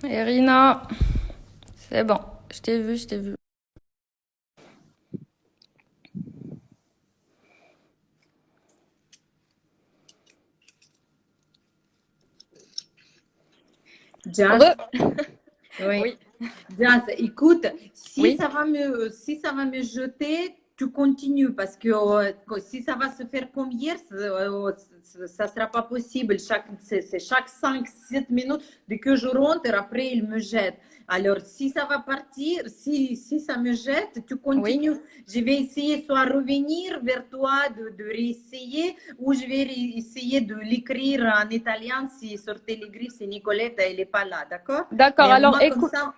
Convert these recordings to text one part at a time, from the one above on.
Irina, c'est bon, je t'ai vu, je t'ai vu. Jazz, Re. oui. Oui, Jazz, écoute, oui. si ça va me jeter, tu continues parce que si ça va se faire comme hier, ça sera pas possible. C'est chaque 5 7 minutes dès que je rentre, après il me jette. Alors, si ça va partir, si ça me jette, tu Oui. continues. Je vais essayer soit revenir vers toi, de réessayer, ou je vais essayer de l'écrire en italien si sur Télégraphe, si Nicoletta, elle n'est pas là, d'accord? D'accord, Mais au alors moins comme écoute. ça,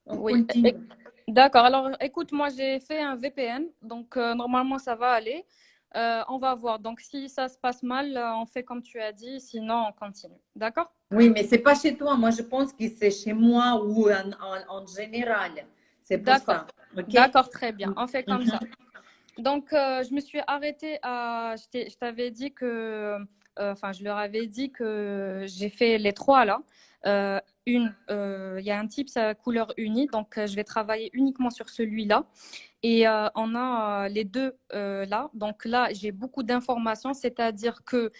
on Oui, continue. d'accord. Alors écoute, moi j'ai fait un VPN, donc normalement ça va aller. On va voir. Donc si ça se passe mal, on fait comme tu as dit, sinon on continue. D'accord? Oui, mais c'est pas chez toi. Moi, je pense que c'est chez moi ou en général. C'est pour D'accord. ça. OK? D'accord, très bien. On fait comme Mhm. ça. Donc, je me suis arrêtée à. Je t'avais dit que. Enfin, je leur avais dit que j'ai fait les trois là. Il y a un type, sa couleur unie, donc je vais travailler uniquement sur celui-là. Et on a les deux là. Donc là, j'ai beaucoup d'informations, c'est-à-dire que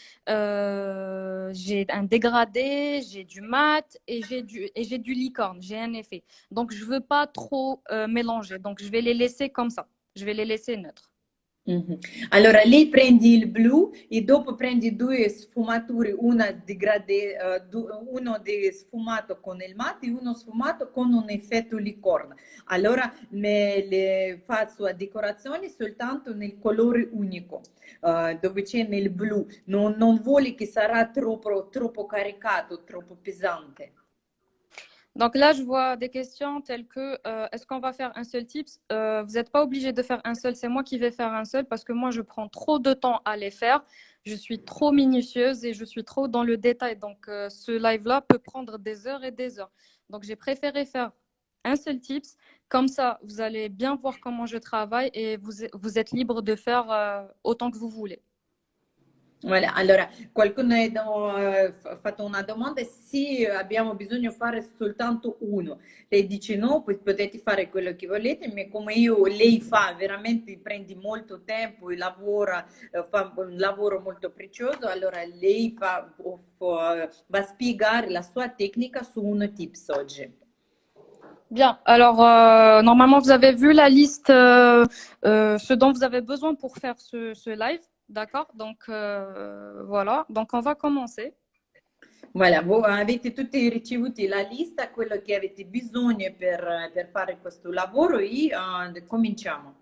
j'ai un dégradé, j'ai du mat et j'ai du licorne, j'ai un effet. Donc, je veux pas trop mélanger. Donc, je vais les laisser comme ça. Je vais les laisser neutres. Mhm. Allora, lei prendi il blu e dopo prendi due sfumature, una di uno di sfumato con il matte e uno sfumato con un effetto licorno. Allora, me le faccio a decorazione soltanto nel colore unico, dove c'è nel blu. Non vuole che sarà troppo caricato, troppo pesante. Donc là, je vois des questions telles que est-ce qu'on va faire un seul type? Vous n'êtes pas obligé de faire un seul, c'est moi qui vais faire un seul parce que moi, je prends trop de temps à les faire. Je suis trop minutieuse et je suis trop dans le détail. Donc, ce live-là peut prendre des heures et des heures. Donc, j'ai préféré faire un seul tips. Comme ça, vous allez bien voir comment je travaille et vous êtes libre de faire autant que vous voulez. Voilà, allora qualcuno ha fatto una domanda se abbiamo bisogno di fare soltanto uno. Lei dice no, poi potete fare quello che volete, ma come lei fa veramente, prendi molto tempo e lavora, fa un lavoro molto prezioso, allora lei va a spiegare la sua tecnica su uno tips oggi. Bien, alors normalement vous avez vu la liste, ce dont vous avez besoin pour faire ce live, d'accord? Donc voilà, donc on va commencer. Voilà, voi avete tutti ricevuto la lista, quello che avete bisogno per fare questo lavoro e cominciamo.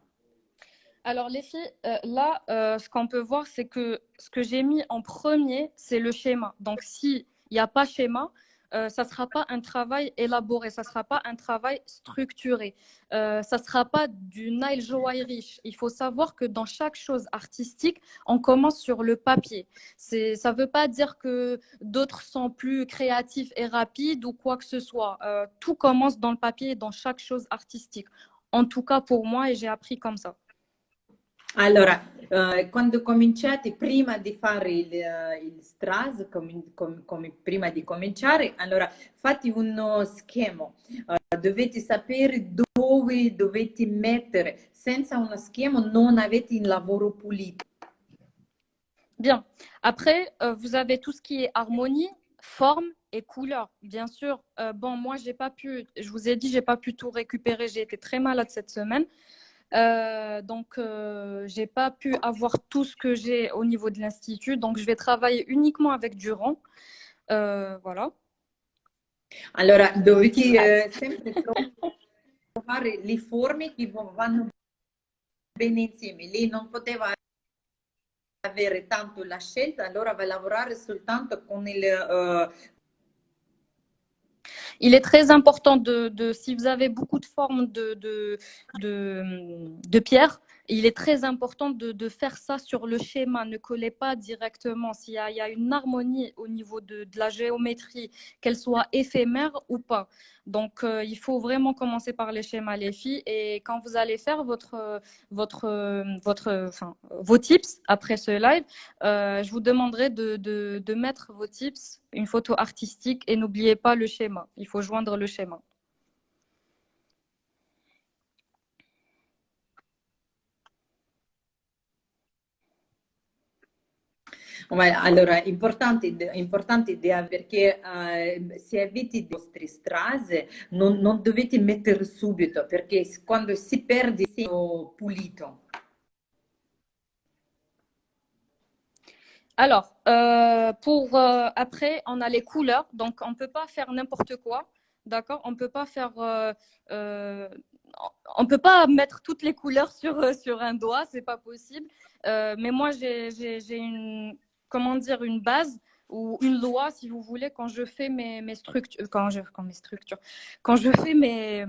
Alors les filles, là, ce qu'on peut voir, c'est que ce que j'ai mis en premier, c'est le schéma. Donc s'il n'y a pas schéma, ça ne sera pas un travail élaboré, ça ne sera pas un travail structuré, ça ne sera pas du Nile Joaillerie. Il faut savoir que dans chaque chose artistique, on commence sur le papier. Ça ne veut pas dire que d'autres sont plus créatifs et rapides ou quoi que ce soit. Tout commence dans le papier, dans chaque chose artistique. En tout cas pour moi, et j'ai appris comme ça. Allora, quando cominciate, prima di fare il strass, come prima di cominciare, allora fate uno schema. Dovete sapere dove dovete mettere. Senza uno schema non avete il lavoro pulito. Bien. Après, vous avez tout ce qui est harmonie, forme et couleur. Bien sûr, bon, moi, j'ai pas pu, je vous ai dit, j'ai pas pu tout récupérer. J'ai été très malade cette semaine. Donc, j'ai pas pu avoir tout ce que j'ai au niveau de l'Institut. Donc, je vais travailler uniquement avec du rang. Voilà. Allora, dovete sempre trovare le forme che vanno bene insieme. Lei non poteva avere tanto la scelta, allora va a lavorare soltanto con Il est très important si vous avez beaucoup de formes de pierre, il est très important de faire ça sur le schéma. Ne collez pas directement. Il y a une harmonie au niveau de la géométrie, qu'elle soit éphémère ou pas. Donc, il faut vraiment commencer par les schémas, les filles. Et quand vous allez faire enfin, vos tips après ce live, je vous demanderai de mettre vos tips, une photo artistique, et n'oubliez pas le schéma. Il faut joindre le schéma. Allora, importante idea perché se avete le vostre strasse non dovete mettere subito perché quando si perde il segno pulito. Alors, après, on a les couleurs. Donc, on ne peut pas faire n'importe quoi. D'accord? On peut pas faire. On peut pas mettre toutes les couleurs sur un doigt. C'est pas possible. Mais moi, j'ai une. Comment dire? Une base ou une loi, si vous voulez, quand je fais mes structures. Quand je fais mes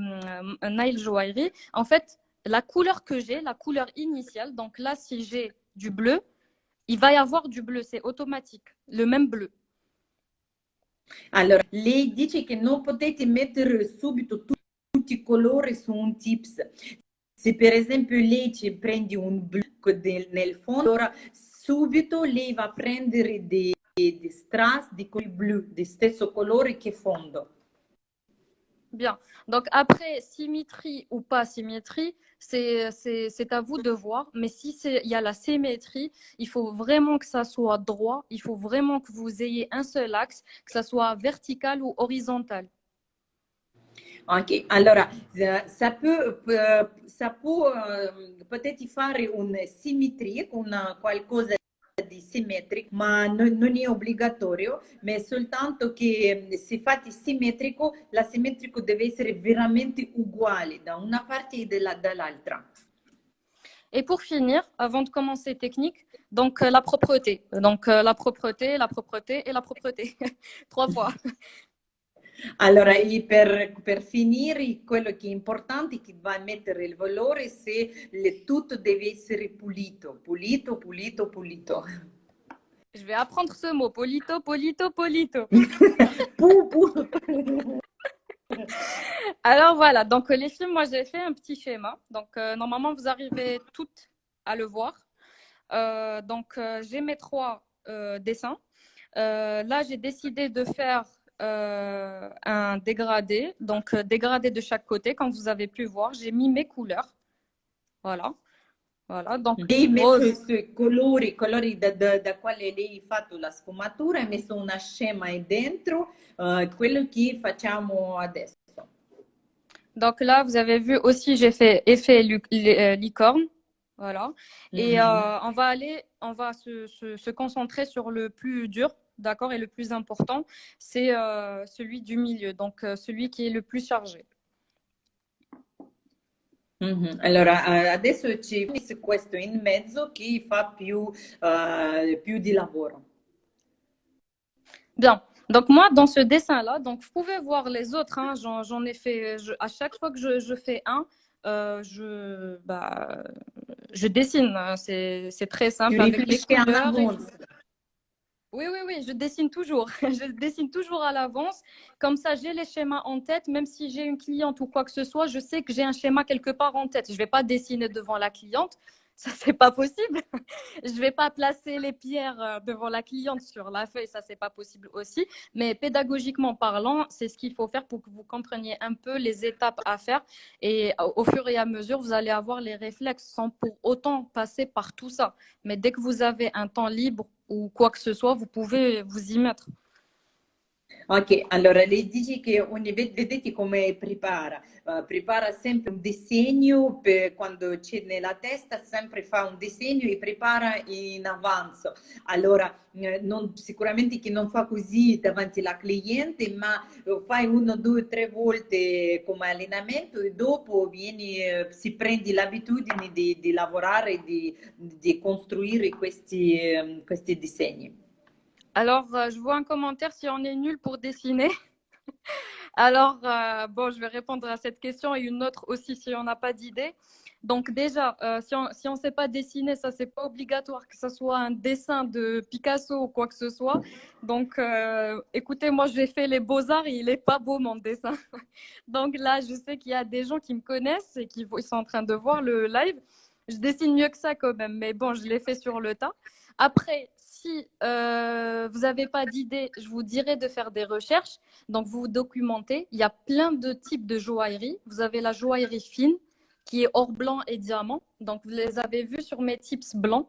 nail joaillerie, en fait, la couleur que j'ai, la couleur initiale, donc là, si j'ai du bleu, il va y avoir du bleu, c'est automatique, le même bleu. Allora, lei dice che non potete mettere subito tutti i colori su un tips. Se per esempio lei ci prende un blu nel fondo, allora subito lei va a prendere dei strass di quel blu, di stesso colore che fondo. Bien. Donc après, symétrie ou pas symétrie, c'est à vous de voir. Mais si il y a la symétrie, il faut vraiment que ça soit droit. Il faut vraiment que vous ayez un seul axe, que ça soit vertical ou horizontal. Ok, allora sa può potete fare un simmetria con qualcosa di simmetrico, ma non è obbligatorio, ma è soltanto che se fate simmetrico, la simmetrico deve essere veramente uguale da una parte e dall'altra. Et pour finir, avant de commencer technique, donc la propreté. Donc la propreté, la propreté et la propreté. 3 fois. Allora, per finire, quello che è importante è che va a mettere il valore se tutto deve essere pulito, pulito, pulito, pulito. Je vais apprendre ce mot. Polito, polito, polito. Pou, pou. Alors voilà, donc les films, moi j'ai fait un petit schéma. Donc normalement, vous arrivez toutes à le voir. Donc j'ai mes 3 dessins. Là, j'ai décidé de faire un dégradé. Donc dégradé de chaque côté. Comme vous avez pu voir, j'ai mis mes couleurs. Voilà. Voilà, donc Lei ha messo i rose. suoi colori da quale lei ha fatto la sfumatura, ha messo una scema aí dentro, quello che facciamo adesso. Donc là, vous avez vu aussi, j'ai fait effet licorne. Voilà. Et on va se concentrer sur le plus dur, d'accord, et le plus important, c'est celui du milieu, donc celui qui est le plus chargé. Allora, adesso ci messo questo in mezzo che fa più di lavoro. Bien. Donc moi, dans ce dessin-là, donc vous pouvez voir les autres, hein, j'en ai fait, à chaque fois que je fais un, je dessine. C'est très simple avec les Riferisci en couleurs et tout. avance. Oui, oui, oui, je dessine toujours. Je dessine toujours à l'avance. Comme ça, j'ai les schémas en tête. Même si j'ai une cliente ou quoi que ce soit, je sais que j'ai un schéma quelque part en tête. Je ne vais pas dessiner devant la cliente. Ça, c'est pas possible. Je ne vais pas placer les pierres devant la cliente sur la feuille. Ça, c'est pas possible aussi. Mais pédagogiquement parlant, c'est ce qu'il faut faire pour que vous compreniez un peu les étapes à faire. Et au fur et à mesure, vous allez avoir les réflexes sans pour autant passer par tout ça. Mais dès que vous avez un temps libre ou quoi que ce soit, vous pouvez vous y mettre. Ok, allora lei dice che vedete come prepara, prepara sempre un disegno quando c'è nella testa, sempre fa un disegno e prepara in avanzo. Allora, sicuramente che non fa così davanti alla cliente, ma fai 1, 2, 3 volte come allenamento e dopo si prende l'abitudine di lavorare, di costruire questi disegni. Alors, je vois un commentaire si on est nul pour dessiner. Alors, bon, je vais répondre à cette question et une autre aussi si on n'a pas d'idée. Donc déjà, si on sait pas dessiner, ça, c'est pas obligatoire que ce soit un dessin de Picasso ou quoi que ce soit. Donc, écoutez, moi, j'ai fait les beaux-arts et il est pas beau, mon dessin. Donc là, je sais qu'il y a des gens qui me connaissent et ils sont en train de voir le live. Je dessine mieux que ça quand même, mais bon, je l'ai fait sur le tas. Après, si vous n'avez pas d'idée, je vous dirais de faire des recherches. Donc, vous vous documentez. Il y a plein de types de joaillerie. Vous avez la joaillerie fine, qui est or blanc et diamant. Donc, vous les avez vus sur mes tips blancs.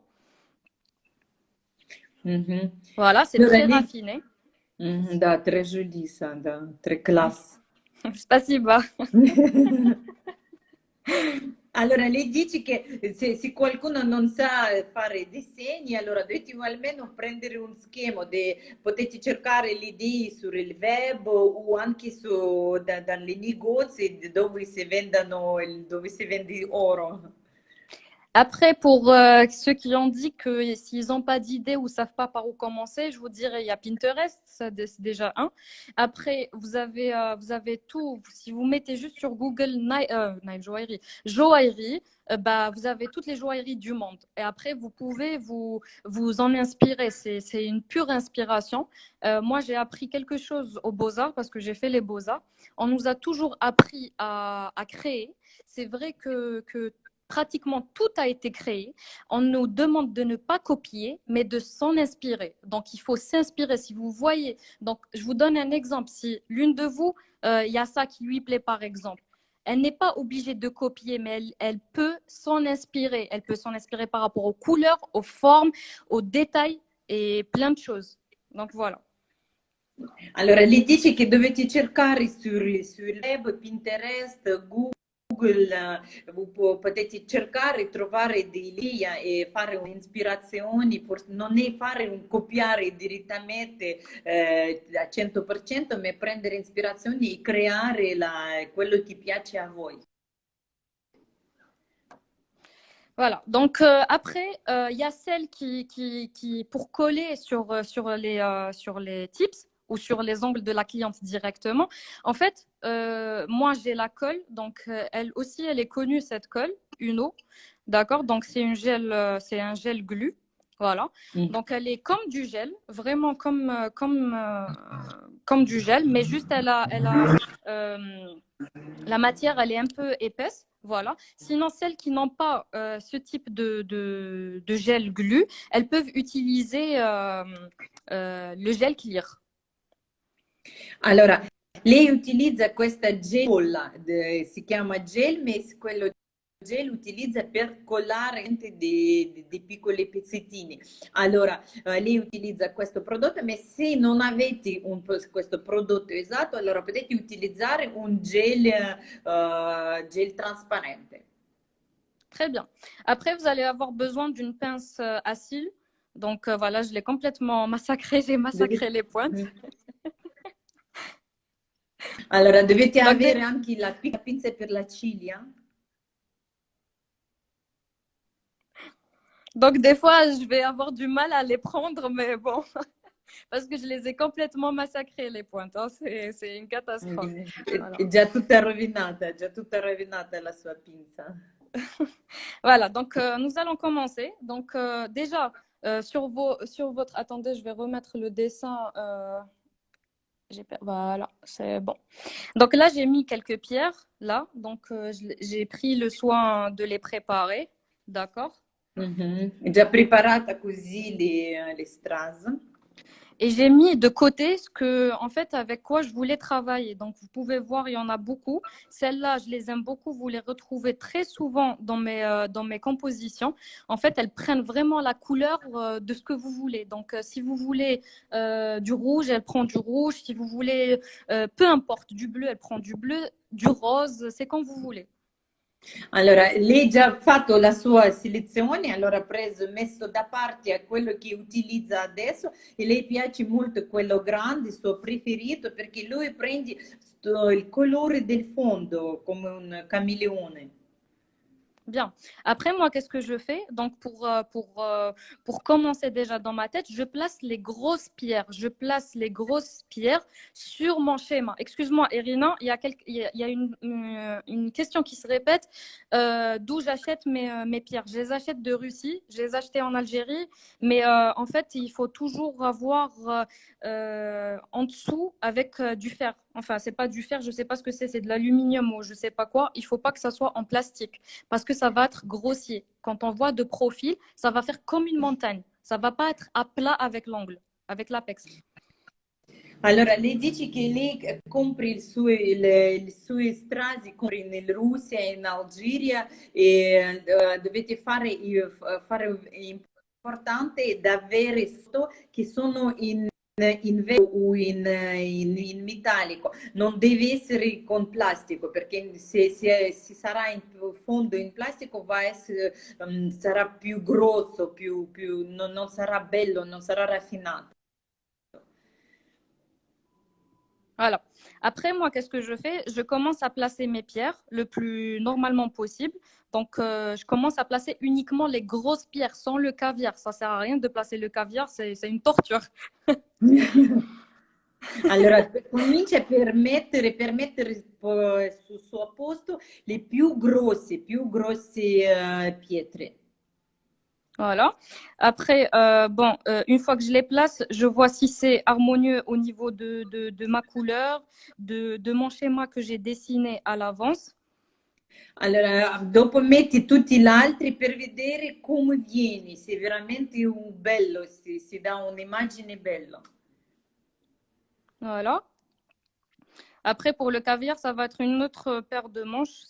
Mhm. Voilà, c'est Allora, très lì, raffiné. da, très joli, ça, da, très classe. Spasiba. Allora, lei dice che se qualcuno non sa fare disegni, allora dovete almeno prendere un schema, potete cercare le idee sul web o anche dalle negozi dove si vendono, dove si vende oro. Après, pour ceux qui ont dit que s'ils n'ont pas d'idée ou savent pas par où commencer, je vous dirais, il y a Pinterest, ça, c'est déjà un. Après, vous avez tout. Si vous mettez juste sur Google Night Joaillerie, joaillerie, bah, vous avez toutes les joailleries du monde. Et après, vous pouvez vous en inspirer. C'est une pure inspiration. Moi, j'ai appris quelque chose aux Beaux-Arts parce que j'ai fait les Beaux-Arts. On nous a toujours appris à créer. C'est vrai que pratiquement tout a été créé. On nous demande de ne pas copier, mais de s'en inspirer. Donc, il faut s'inspirer. Si vous voyez, donc, je vous donne un exemple. Si l'une de vous, il y a ça qui lui plaît, par exemple, elle n'est pas obligée de copier, mais elle peut s'en inspirer. Elle peut s'en inspirer par rapport aux couleurs, aux formes, aux détails et plein de choses. Donc, voilà. Allora, lei dice che dovete cercare sul web, Pinterest, Google, potete cercare, trovare dei lì e fare un'ispirazione, non è fare un copiare direttamente al 100%, ma prendere ispirazioni e creare quello che piace a voi. Voilà. Donc après, il y a celles qui pour coller sur les tips ou sur les ongles de la cliente directement. En fait, moi j'ai la colle, donc elle aussi, elle est connue cette colle, Uno, d'accord. Donc c'est un gel glu, voilà. Mm. Donc elle est comme du gel, vraiment comme du gel, mais juste elle a la matière, elle est un peu épaisse. Voilà. Sinon, celles qui n'ont pas ce type de gel glu, elles peuvent utiliser le gel clear. Allora, lei utilizza questa gel, si chiama gel, ma quello gel utilizza per collare dei piccoli pezzettini. Allora, lei utilizza questo prodotto, ma se non avete questo prodotto esatto, allora potete utilizzare un gel trasparente. Très bien. Après, vous allez avoir besoin d'une pince à cils. Donc voilà, je l'ai complètement massacré, j'ai massacré les pointes. Allora, dovete Donc, avere anche la piccola pinza per la ciglia. donc des fois, je vais avoir du mal à les prendre, mais bon, parce que je les ai complètement massacrées les pointes. Hein. C'est une catastrophe. Voilà. È già tutta rovinata la sua pinza. Voilà, donc nous allons commencer. Donc déjà, sur votre... Attendez, je vais remettre le dessin. Voilà, c'est bon. Donc là, j'ai mis quelques pierres, là. Donc j'ai pris le soin de les préparer. D'accord? È già preparata così le strass. Et j'ai mis de côté ce que, en fait, avec quoi je voulais travailler. Donc, vous pouvez voir, il y en a beaucoup. Celles-là, je les aime beaucoup. Vous les retrouvez très souvent dans mes compositions. En fait, elles prennent vraiment la couleur de ce que vous voulez. Donc, si vous voulez du rouge, elle prend du rouge. Si vous voulez, peu importe, du bleu, elle prend du bleu, du rose. C'est comme vous voulez. Allora, lei già fatto la sua selezione, allora ha preso, messo da parte a quello che utilizza adesso e lei piace molto quello grande, il suo preferito, perché lui prende il colore del fondo come un cameleone. Bien. Après, moi, qu'est-ce que je fais? Donc, pour commencer déjà dans ma tête, je place les grosses pierres. Je place les grosses pierres sur mon schéma. Excuse-moi, Irina, il y a une question qui se répète. D'où j'achète mes pierres? Je les achète de Russie, je les ai achetées en Algérie, mais en fait, il faut toujours avoir en dessous avec du fer. Enfin, c'est pas du fer, je sais pas ce que c'est de l'aluminium ou je sais pas quoi. Il faut pas que ça soit en plastique parce que ça va être grossier. Quand on voit de profil, ça va faire comme une montagne. Ça va pas être à plat avec l'angle, avec l'apex. Allora, lei dice che lei compri i suoi strasi compri in Russia e in Algeria e dovete fare, fare importante da avere sto che sono in vetro o in metallico, non deve essere con plastico perché se sarà in fondo in plastico va essere, sarà più grosso, non sarà bello, non sarà raffinato. Voilà. Après, moi, qu'est-ce que je fais? Je commence à placer mes pierres le plus normalement possible. Donc, je commence à placer uniquement les grosses pierres sans le caviar. Ça sert à rien de placer le caviar, c'est une torture. Allora, comincia per mettere sul suo posto le più grosse pietre. Voilà. Après, bon, une fois que je les place, je vois si c'est harmonieux au niveau de ma couleur, de mon schéma que j'ai dessiné à l'avance. Allora, dopo metti tutti gli altri per vedere come vieni, se veramente un bello, se si dà un'immagine bella. Voilà. Après, pour le caviar, ça va être une autre paire de manches.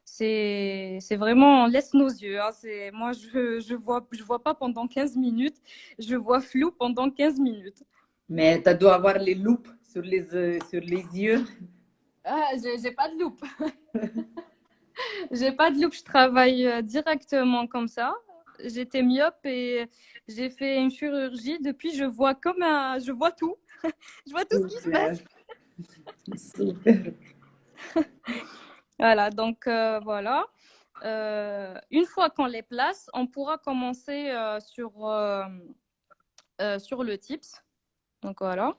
C'est vraiment, on laisse nos yeux. Hein. Moi, je vois pas pendant 15 minutes. Je vois flou pendant 15 minutes. Mais tu dois avoir les loupes sur les yeux. Ah, j'ai pas de loupe. J'ai pas de loupe. Je travaille directement comme ça. J'étais myope et j'ai fait une chirurgie. Depuis, je vois tout. Je vois tout ce qui se Super, passe. super. Voilà, donc voilà. Une fois qu'on les place, on pourra commencer sur le tips. Donc voilà.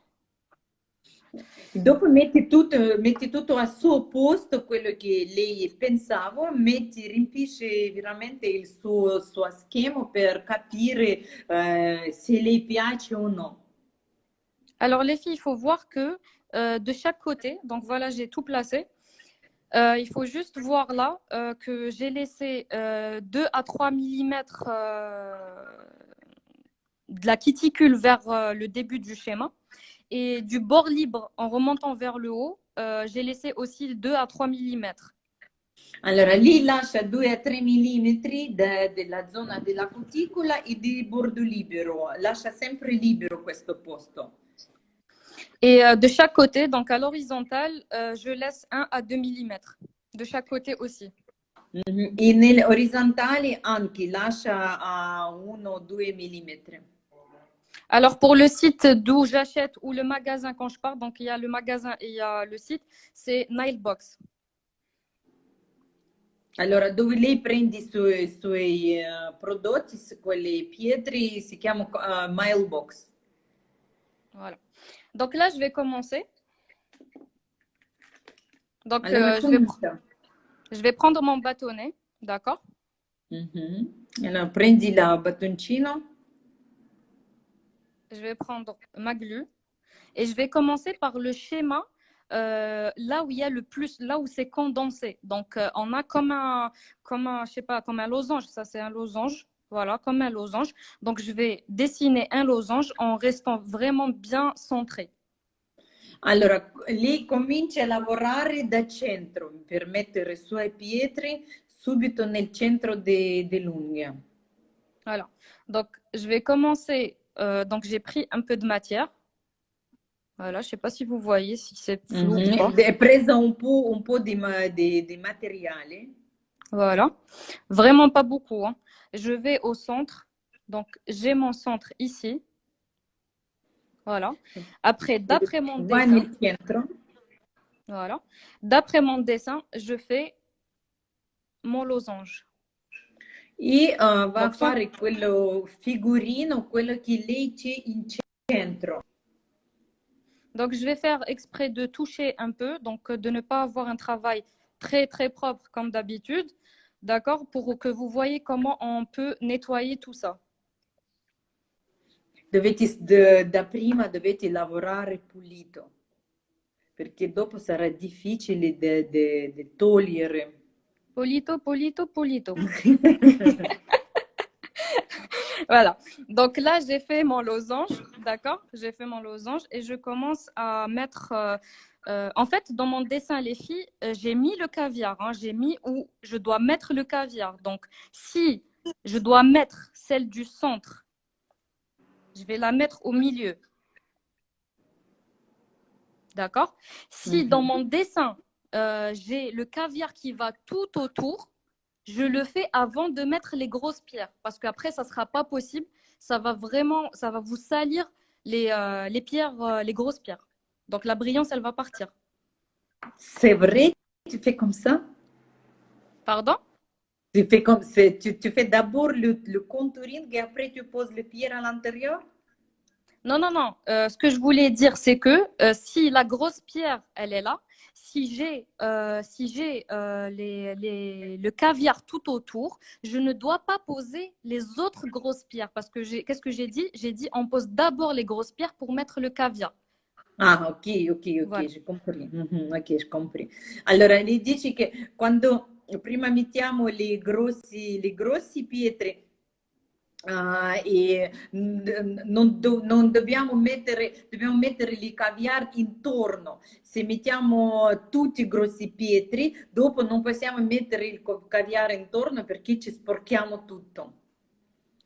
Dopo metti tutto al suo posto, quello che lei pensava, riempisce veramente suo schema per capire se le piace o no. Alors les filles, il faut voir que de chaque côté, donc voilà, j'ai tout placé. Il faut juste voir là que j'ai laissé 2 à 3 millimètres de la cuticule vers le début du schéma. Et du bord libre en remontant vers le haut, j'ai laissé aussi 2 à 3 millimètres. Allora, lì lascia 2 a 3 millimetri della zona della cuticola e di bordo libero, lascia sempre libero questo posto. Et de chaque côté, donc à l'horizontale, je laisse 1 à 2 millimètres. De chaque côté aussi. E nelle orizzontali anche lascia a 1-2 millimetri. Alors pour le site d'où j'achète ou le magasin quand je pars, donc il y a le magasin et il y a le site, c'est Nilebox. Allora, dove lei prende i suoi prodotti, quelle pietre, si chiama Mailbox. Voilà. Donc là, je vais commencer. Donc Allora, comincia. je vais prendre mon bâtonnet, d'accord? Allora, prendi la battoncino. Je vais prendre ma glu et je vais commencer par le schéma là où il y a le plus, là où c'est condensé. Donc, on a je sais pas, comme un losange. Ça, c'est un losange. Voilà, comme un losange. Donc, je vais dessiner un losange en restant vraiment bien centré. Allora, lei comincia a lavorare da centro per mettere i suoi pietre subito nel centro dell'unghia. Voilà. Donc, je vais commencer. Donc, j'ai pris un peu de matière. Voilà, je sais pas si vous voyez, si c'est flou ou pas. È presa un po' di materiale. Voilà. Vraiment pas beaucoup. Hein. Je vais au centre. Donc, j'ai mon centre ici. Voilà. Après, d'après mon Va dessin, nel centro. voilà. D'après mon dessin, je fais mon losange. E va a Donc, sans fare quello figurino, quello che lei c'è in centro. Donc, je vais faire exprès de toucher un peu, donc de ne pas avoir un travail très, très propre comme d'habitude, d'accord, pour que vous voyez comment on peut nettoyer tout ça. Da prima dovete lavorare pulito, perché dopo sarà difficile da togliere. Polito, polito, polito. Voilà. Donc là, j'ai fait mon losange, d'accord? J'ai fait mon losange et je commence à mettre. En fait, dans mon dessin, les filles, j'ai mis le caviar. Hein, j'ai mis où je dois mettre le caviar. Donc, si je dois mettre celle du centre, je vais la mettre au milieu, d'accord? Si dans mon dessin, j'ai le caviar qui va tout autour, je le fais avant de mettre les grosses pierres parce qu'après, ça ne sera pas possible. Ça va vraiment, ça va vous salir les pierres, les grosses pierres. Donc la brillance, elle va partir. C'est vrai, tu fais comme ça? Pardon? Tu fais comme tu fais d'abord le contouring et après tu poses les pierres à l'intérieur? Non, non, non. Ce que je voulais dire, c'est que si la grosse pierre, elle est là, si j'ai le caviar tout autour, je ne dois pas poser les autres grosses pierres. Parce que qu'est-ce que j'ai dit? J'ai dit on pose d'abord les grosses pierres pour mettre le caviar. Ah, ok, ok, ok, Voilà. j'ai compris. Mhm, ok, j'ai compris. Allora, lei dice che quando prima mettiamo le grossi pietre, e non dobbiamo mettere il caviar intorno. Se mettiamo tutti i grossi pietri, dopo non possiamo mettere il caviar intorno perché ci sporchiamo tutto.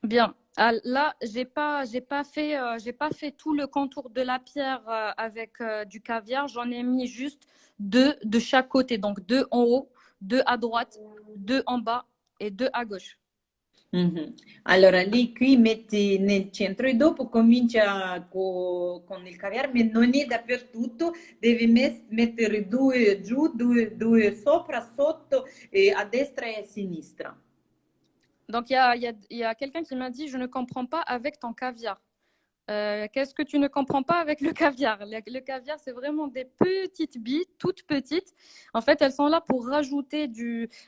Bien. Ah, là, j'ai pas fait tout le contour de la pierre avec du caviar. J'en ai mis juste deux de chaque côté. Donc deux en haut, deux à droite, deux en bas et deux à gauche. Mhm. Allora, lì qui metti nel centro e dopo comincia con il caviar, ma non è dappertutto, devi mettere due giù, due sopra, sotto, e a destra e a sinistra. Donc il y a quelqu'un qui m'a dit, je ne comprends pas avec ton caviar. Qu'est-ce que tu ne comprends pas avec le caviar? Le caviar, c'est vraiment des petites billes, toutes petites. En fait, elles sont là pour rajouter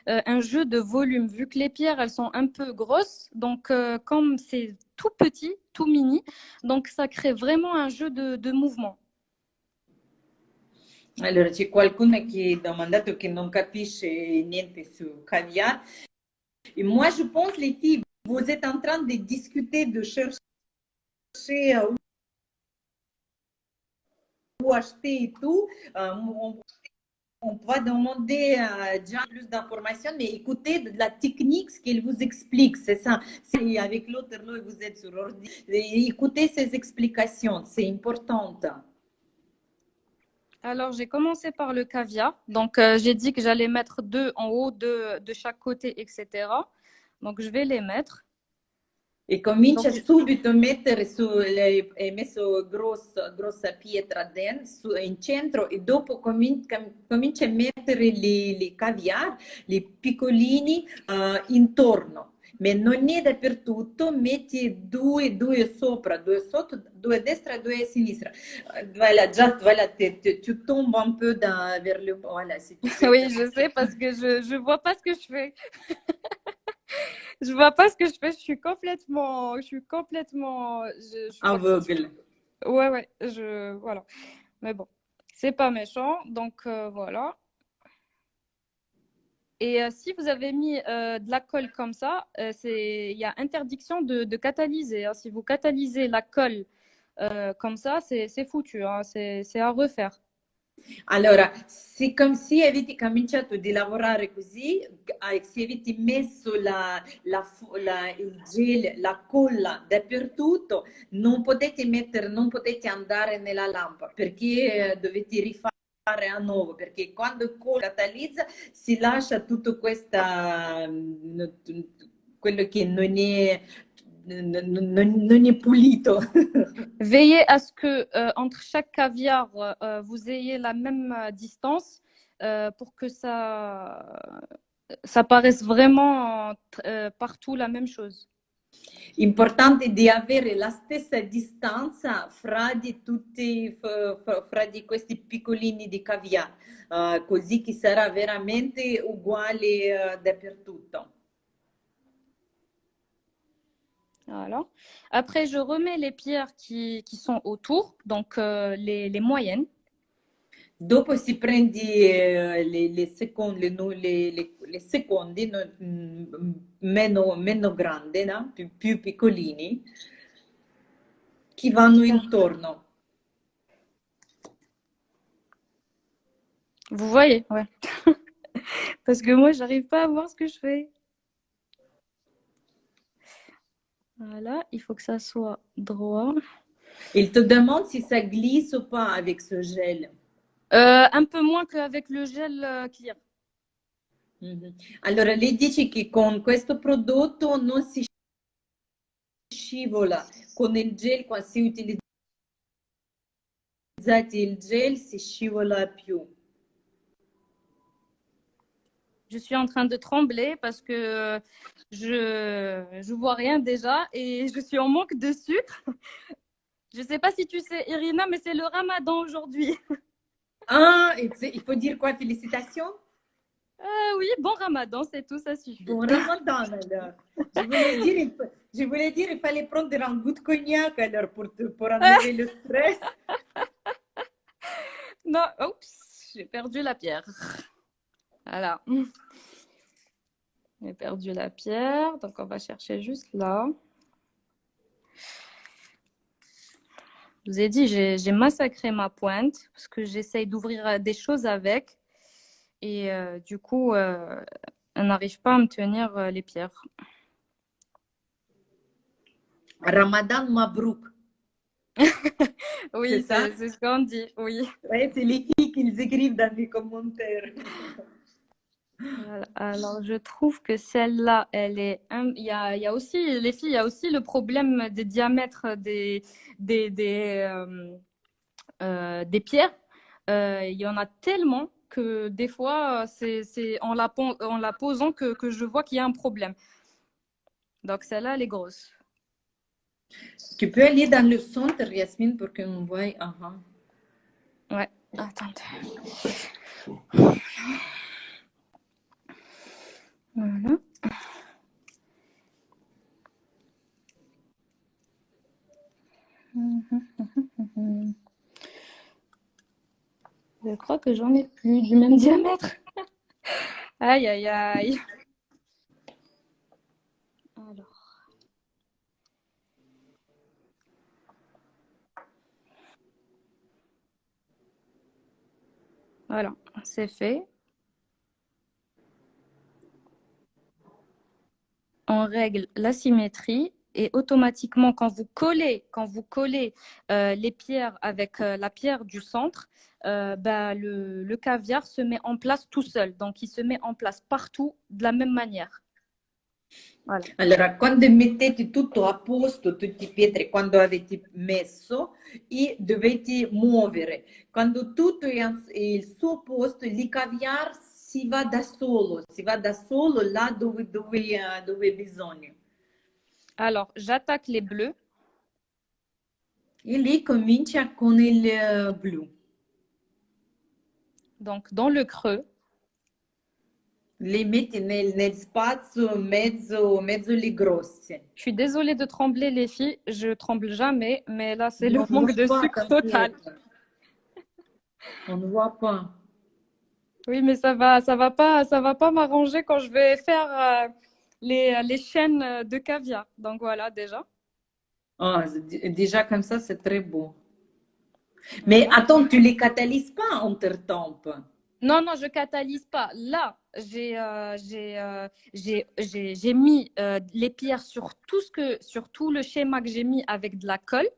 un jeu de volume. Vu que les pierres, elles sont un peu grosses, donc comme c'est tout petit, tout mini, donc ça crée vraiment un jeu de mouvement. Allora, c'è qualcuno che ha domandato che non capisce niente su caviar. Et moi, je pense, les filles, vous êtes en train de discuter, de chercher où acheter et tout. On va demander déjà plus d'informations, mais écoutez de la technique, ce qu'elle vous explique, c'est ça. Si avec l'autre, là, vous êtes sur l'ordi, écoutez ces explications, c'est important. Alors, j'ai commencé par le caviar. Donc, j'ai dit que j'allais mettre deux en haut, deux de chaque côté, etc. Donc, je vais les mettre. E comincia Donc, subito a mettere hai messo grossa pietra dentro, in centro e dopo comincia a mettere i caviar, li piccolini intorno. Ma non è dappertutto, metti due sopra, due sotto, due a destra, due a sinistra. Voilà, già, voilà, tu tombes un peu vers le... Voilà, si tu peux oui, je sais parce que je vois pas ce que je fais. Je vois pas ce que je fais. Je suis partie. aveugle. Ouais, ouais, voilà. Mais bon, c'est pas méchant. Donc, voilà. Et si vous avez mis de la colle comme ça, il y a interdiction de catalyser. Hein. Si vous catalysez la colle comme ça, c'est foutu. Hein. C'est à refaire. Allora, come se avete cominciato di lavorare così, se avete messo il gel, la colla dappertutto, non potete andare nella lampada perché dovete rifare a nuovo, perché quando il colla catalizza si lascia tutto quello che non è pulito. Veillez à ce que entre chaque caviar, vous ayez la même distance pour que ça. ça paraisse vraiment partout la même chose. Importante di avere la stessa distanza fra di tutti, fra di questi piccolini di caviar, così che sarà veramente uguale dappertutto. Voilà. Après, je remets les pierres qui sont autour, donc les moyennes. Dopo si prendi le seconde, le secondi meno grandi, no? Più piccolini, che vanno intorno. Vous voyez, ouais. Parce que moi, j'arrive pas à voir ce que je fais. Voilà, il faut que ça soit droit. Il te demande si ça glisse ou pas avec ce gel. Un peu moins qu'avec le gel clear. Mhm. Allora, lei dice che con questo prodotto non si scivola, con il gel, quando si utilizza il gel, si scivola più. Je suis en train de trembler parce que je vois rien déjà et je suis en manque de sucre. Je sais pas si tu sais, Irina, mais c'est le ramadan aujourd'hui. Ah, il faut dire quoi? Félicitations? Oui, bon ramadan, c'est tout, ça suffit. Bon Ramadan, alors. Je voulais dire, il fallait prendre un goût de cognac, alors, pour enlever le stress. Non, oups, j'ai perdu la pierre. Voilà. J'ai perdu la pierre, donc on va chercher juste là. Je vous ai dit, j'ai massacré ma pointe parce que j'essaye d'ouvrir des choses avec. Et du coup, elle n'arrive pas à me tenir les pierres. Ramadan Mabrouk, c'est Oui, ça? c'est ce qu'on dit, oui. Ouais, c'est les filles qui les écrivent dans les commentaires. Voilà. Alors, je trouve que celle-là, elle est. Il y a aussi, les filles, il y a aussi le problème des diamètres des pierres. Il y en a tellement que des fois, c'est en la posant que je vois qu'il y a un problème. Donc, celle-là, elle est grosse. Tu peux aller dans le centre, Yasmine, pour qu'on voie. Ouais, attendez. Voilà. Je crois que j'en ai plus du même diamètre. Aïe, aïe, aïe. Alors, voilà, c'est fait. On règle la symétrie et automatiquement, quand vous collez les pierres avec la pierre du centre, bah, le caviar se met en place tout seul. Donc, il se met en place partout de la même manière. Voilà. Allora, quando mettete tutto a posto, tutti i pietre, quando avete messo, e dovete muovere. Quando tutto è al suo posto, il caviar si va da solo là dove bisogna. Alors, j'attaque les bleus. E lì comincia con il blu. Donc, dans le creux. Li metti nel spazio mezzo li grossi. Je suis désolée de trembler, les filles. Je tremble jamais, mais là, c'est le On ne manque voit de pas, sucre total. t'inquiète. On ne voit pas. Oui, mais ça va pas m'arranger quand je vais faire les chaînes de caviar. Donc voilà, déjà. Ah, déjà comme ça, c'est très beau. Mais Voilà. attends, tu les catalyses pas entre-temps. Non, non, je catalyse pas. Là, j'ai mis les pierres sur sur tout le schéma que j'ai mis avec de la colle.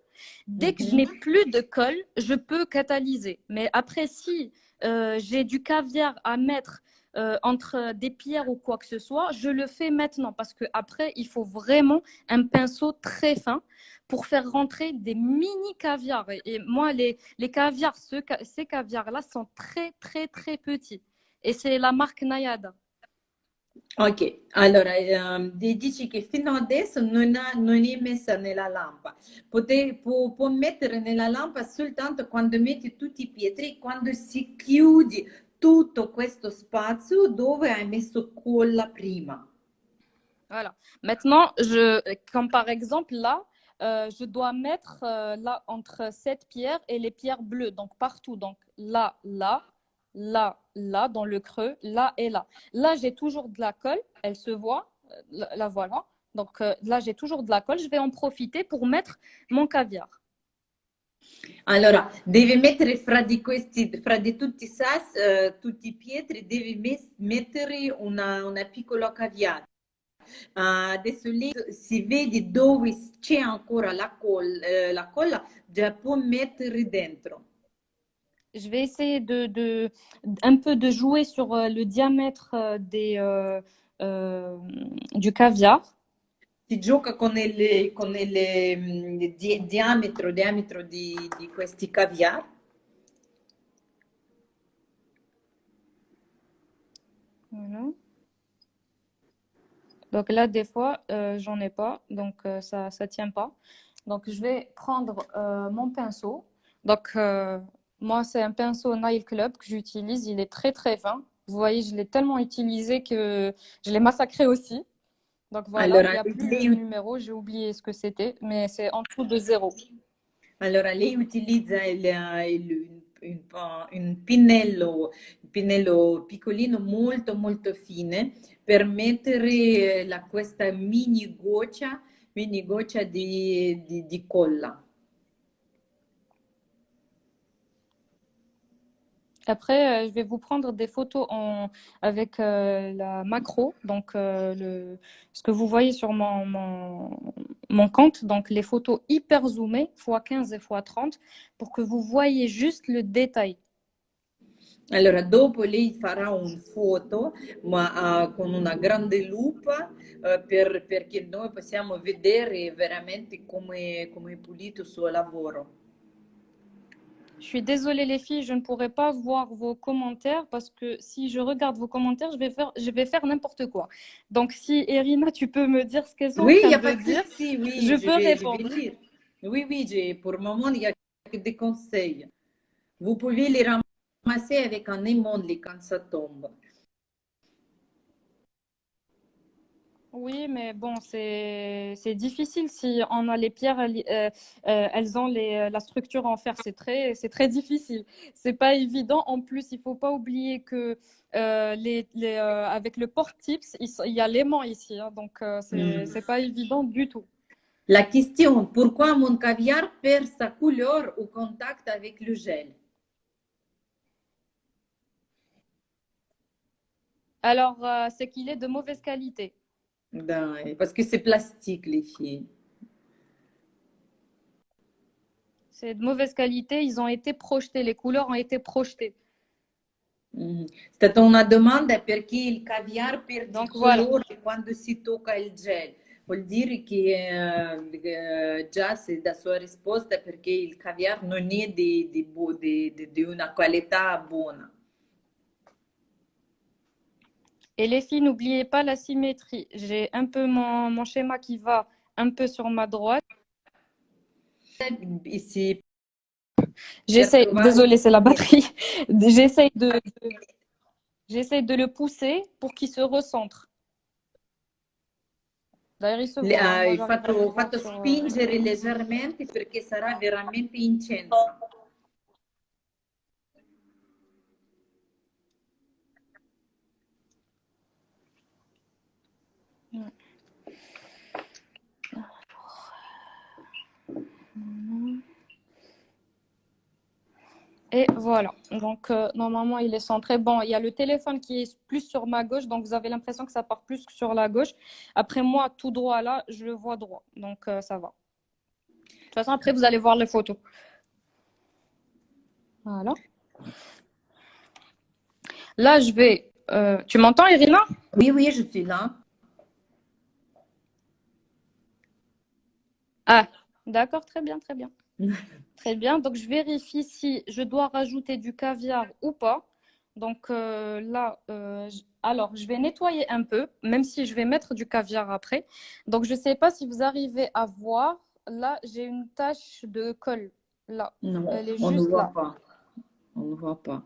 Dès que je n'ai plus de colle, je peux catalyser. Mais après, si j'ai du caviar à mettre entre des pierres ou quoi que ce soit, je le fais maintenant parce que après, il faut vraiment un pinceau très fin pour faire rentrer des mini caviars. Et moi, les caviars, ces caviars-là sont très, très, très petits. Et c'est la marque Nayada. Ok, allora dici che fino adesso non è messa nella lampada. Può mettere nella lampada soltanto quando metti tutti i pietri, quando si chiudi tutto questo spazio dove hai messo colla prima. Voilà. Maintenant, comme par exemple là, je dois mettre là entre cette pierre et les pierres bleues, donc partout. Donc là, là, là, là, dans le creux, là et là. Là, j'ai toujours de la colle, elle se voit, la voilà. Donc là, j'ai toujours de la colle, je vais en profiter pour mettre mon caviar. Allora, devi mettere fra di tutti i tutti i pietri, devi mettere una piccola caviale. Adesso lì si vede dove c'è ancora la colla, già può mettere dentro. Je vais essayer un peu de jouer sur le diamètre euh, du caviar. Si gioca con il diametro di questi caviar. Voilà. Donc là, des fois, j'en ai pas, donc ça tient pas. Donc je vais prendre mon pinceau. Donc moi, c'est un pinceau Nail Club que j'utilise. Il est très très fin. Vous voyez, je l'ai tellement utilisé que je l'ai massacré aussi. Donc voilà, il Allora, n'y a plus le numéro. J'ai oublié ce que c'était, mais c'est en dessous de 0. allora, lei utilizza un pennello piccolino molto molto fine per mettere questa mini goccia di colla. Après, je vais vous prendre des photos avec la macro, donc ce que vous voyez sur mon compte, donc les photos hyper zoomées, x15 et x30, pour que vous voyez juste le détail. Allora, dopo lei farà un foto, ma con una grande lupa, perché noi possiamo vedere veramente come è pulito il suo lavoro. Je suis désolée les filles, je ne pourrai pas voir vos commentaires parce que si je regarde vos commentaires, je vais faire n'importe quoi. Donc si Irina, tu peux me dire ce qu'elles sont en Oui, il train n'y a de pas de dire, souci, oui, je peux je vais répondre. lire. Oui, oui, pour le moment, il n'y a que des conseils. Vous pouvez les ramasser avec un aimant quand ça tombe. Oui, mais bon, c'est difficile si on a les pierres, elles ont la structure en fer, c'est très difficile. C'est pas évident. En plus, il faut pas oublier que avec le porte-tips, il y a l'aimant ici, hein, donc c'est pas évident du tout. La question, pourquoi mon caviar perd sa couleur au contact avec le gel? Alors, c'est qu'il est de mauvaise qualité. Parce que c'est plastique, les filles. C'est de mauvaise qualité. Ils ont été projetés, les couleurs ont été projetées. È stata una domanda perché il caviar perde il Donc voilà. colore quando si tocca il gel. Vuol dire che già se da sua risposta perché il caviar non è di una qualità buona. Et les filles, n'oubliez pas la symétrie. J'ai un peu mon schéma qui va un peu sur ma droite. E si per J'essaie, trovare désolée, c'est la batterie. J'essaie j'essaie de le pousser pour qu'il se recentre. D'ailleurs, il se voit, hein. Moi, hai j'arrive à le voir fatto sur. spingere leggermente perché sarà veramente in centro. Et voilà. Donc, normalement, il est centré. Bon, il y a le téléphone qui est plus sur ma gauche, donc vous avez l'impression que ça part plus sur la gauche. Après, moi, tout droit là, je le vois droit. Donc, ça va. De toute façon, après, vous allez voir les photos. Voilà. Là, je vais. Tu m'entends, Irina? Oui, oui, je suis là. Ah, d'accord, très bien, très bien. Très bien. Donc, je vérifie si je dois rajouter du caviar ou pas. Donc, là, Alors, je vais nettoyer un peu, même si je vais mettre du caviar après. Donc, je ne sais pas si vous arrivez à voir. Là, j'ai une tache de colle. Là, No, elle est on ne juste là. voit pas. On ne voit pas.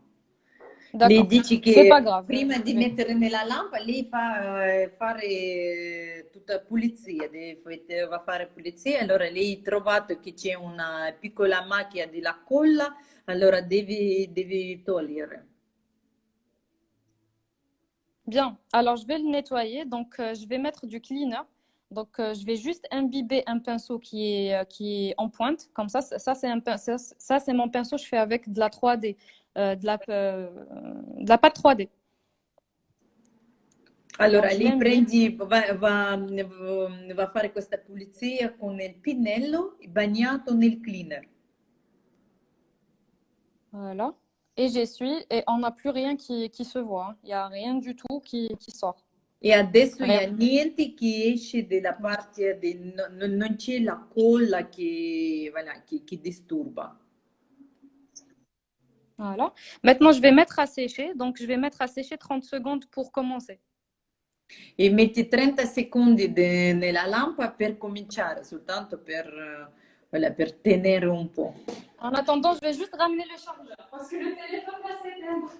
Lei D'accord. dice C'est pas che grave. prima di Je vais- mettere nella lampa lei fa fare tutta pulizia, va a fare pulizia, allora lei ha trovato che c'è una piccola macchia della colla, allora devi togliere. Bien. Alors, je vais le nettoyer. Donc, je vais mettre du cleaner. Donc, je vais juste imbiber un pinceau qui est en pointe. Comme ça c'est ça, c'est mon pinceau. Je fais avec de la 3D, de la pâte 3D. Allora, Donc, je lei l'imbibe. va a fare questa pulizia con il pennello bagnato nel cleaner. Voilà. Et j'essuie et on n'a plus rien qui se voit, hein. Il n'y a rien du tout qui sort. E adesso Rien. niente che esce dalla parte, non c'è la colla voilà, che disturba. Voilà. Maintenant, je vais mettre à sécher. Donc, je vais mettre à sécher 30 secondes pour commencer. E metti 30 secondi nella lampa per cominciare, soltanto voilà, per tenere un po'. En attendant, je vais juste ramener le chargeur parce que le téléphone va s'éteindre.